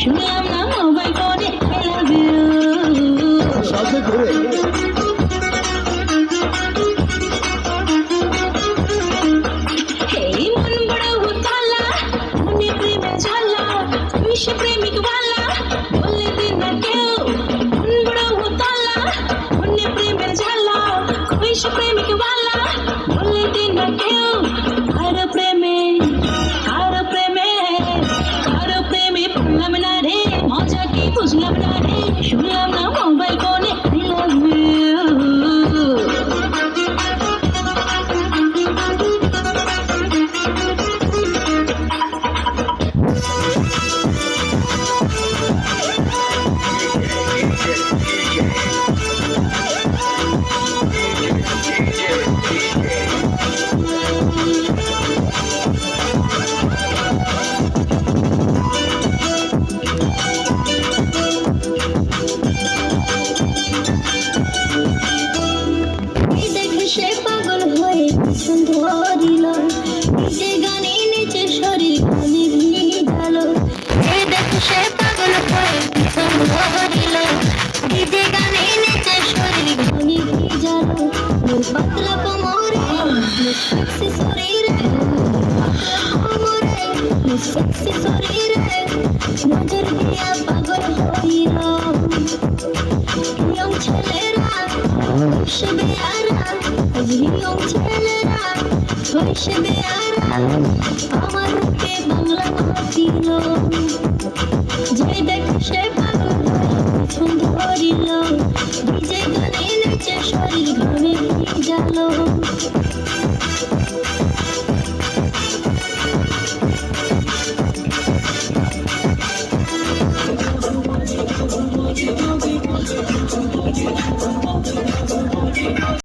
শুনলাম না মোবাইল ফোনে I love you। সাথে করে हे मन बड़ा उताला मने प्रेम झाला विश्व प्रेमिक वाला बोले दिन क्यों मन बड़ा उताला मने प्रेम झाला विश्व प्रेमिक वाला बोले दिन क्यों हर प्रेमे पढ़लाम ना रे मजा की बुझलाम ना रे শুনলাম না মোবাইল ফোনে I love you। সে পাগল হয়ে পিছন ধরিল নিজে গানে নেচে শরীর গানে ভিজালো এ দেখে সে পাগল হয়ে পিছন ধরিল নিজে গানে নেচে শরীর গানে ভিজালো মোর পাতলা কোমরে সেক্সি শরীরে সেক্সি শরীরে নজর দিয়া পাগল হইল ইয়ং ছেলেরা সে বেয়ারা ইয়ং ছেলেরা সে বেয়ারা আমার রূপে বাংলা মাতিল যে দেখে সে পাগল পিছন ধরিল ভিজে গানে নেচে শরীর ঘামে ভিজালো।